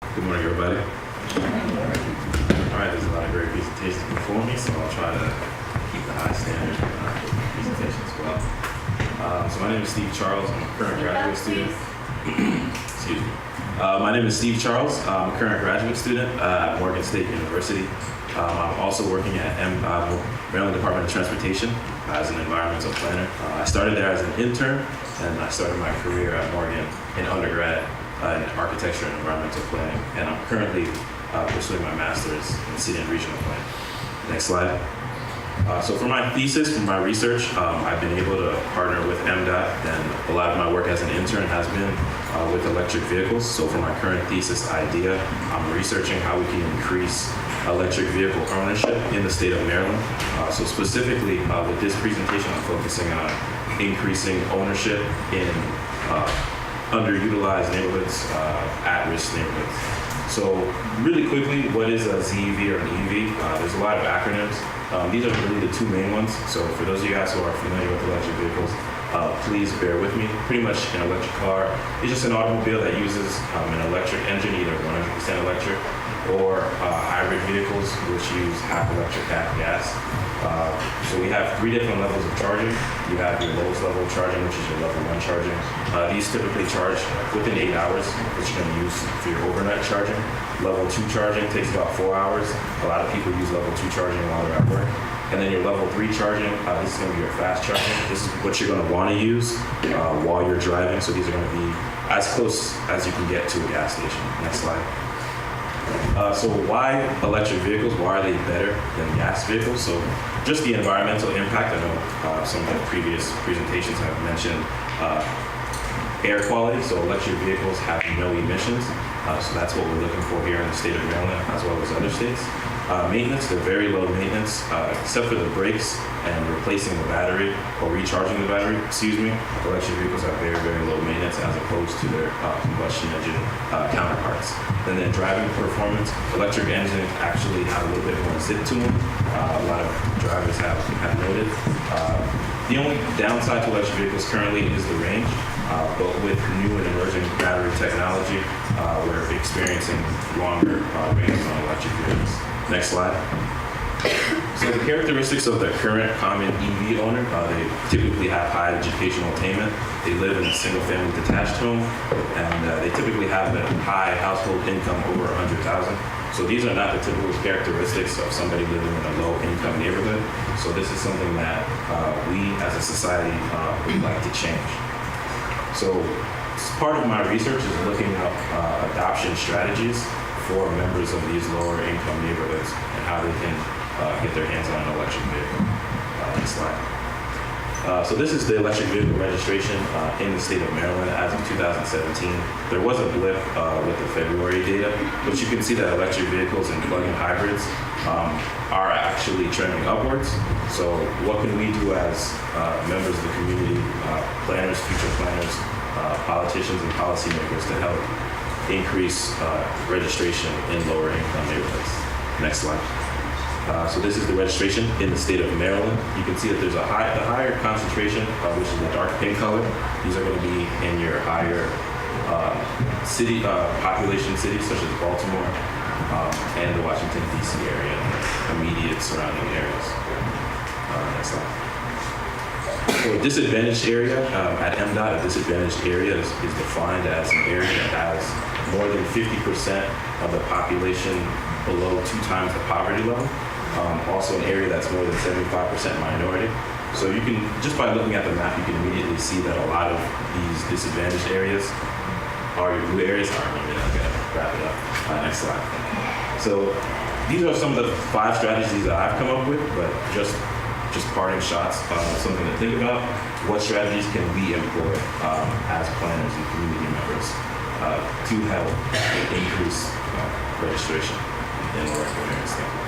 Good morning, everybody. All right, there's a lot of great presentations before me, so I'll try to keep the high standard presentation as well. So my name is Steve Charles. I'm a current graduate student. Excuse me. My name is Steve Charles. I'm a current graduate student at Morgan State University. I'm also working at Maryland Department of Transportation as an environmental planner. I started there as an intern, and I started my career at Morgan in undergrad in architecture and environmental planning, and I'm currently pursuing my master's in city and regional planning. Next slide. So for my thesis, for my research, I've been able to partner with MDOT, and a lot of my work as an intern has been with electric vehicles. So for my current thesis idea, I'm researching how we can increase electric vehicle ownership in the state of Maryland. So specifically with this presentation, I'm focusing on increasing ownership in underutilized neighborhoods, at-risk neighborhoods. So really quickly, what is a ZEV or an EV? There's a lot of acronyms. These are really the two main ones. So for those of you guys who are familiar with electric vehicles, please bear with me. Pretty much an electric car is just an automobile that uses an electric engine, either 100% electric or hybrid vehicles, which use half electric, half gas. So we have three different levels of charging. You have your lowest level of charging, which is your level 1 charging. These typically charge within 8 hours, which you're going to use for your overnight charging. Level 2 charging takes about 4 hours. A lot of people use level 2 charging while they're at work. And then your level 3 charging, this is going to be your fast charging. This is what you're going to want to use while you're driving. So these are going to be as close as you can get to a gas station. Next slide. So why electric vehicles? Why are they better than gas vehicles? So just the environmental impact. I know some of the previous presentations have mentioned air quality. So electric vehicles have no emissions. So that's what we're looking for here in the state of Maryland, as well as other states. Maintenance, they're very low maintenance, except for the brakes and replacing the battery or recharging the battery, electric vehicles have very, very low maintenance as opposed to their combustion engine counterparts. And then driving performance, electric engines actually have a little bit more zip to them. A lot of drivers have noted. The only downside to electric vehicles currently is the range, but with new and emerging battery technology, we're experiencing longer range on electric vehicles. Next slide. So the characteristics of the current common EV owner, they typically have high educational attainment. They live in a single-family detached home, and they typically have a high household income over $100,000. So these are not the typical characteristics of somebody living in a low-income neighborhood. So this is something that we as a society would like to change. So part of my research is looking at adoption strategies for members of these lower income neighborhoods and how they can get their hands on an electric vehicle. Next slide. So this is the electric vehicle registration in the state of Maryland as of 2017. There was a blip with the February data, but you can see that electric vehicles and plug-in hybrids are actually trending upwards. So what can we do as members of the community, planners, future planners, politicians and policymakers to help increase registration in lower income neighborhoods? Next slide. So this is the registration in the state of Maryland. You can see that there's the higher concentration, which is the dark pink color. These are going to be in your higher city population cities such as Baltimore and the Washington D.C. area and immediate surrounding areas. Next slide. So a disadvantaged area at MDOT, a disadvantaged area is defined as an area that has more than 50% of the population below 2 times the poverty level. Also an area that's more than 75% minority. So you can, just by looking at the map, you can immediately see that a lot of these disadvantaged areas are your blue areas. I'm gonna wrap it up. Next slide. So these are some of the 5 strategies that I've come up with, but just parting shots, something to think about. What strategies can we employ as planners and community members to help increase registration in lower income areas?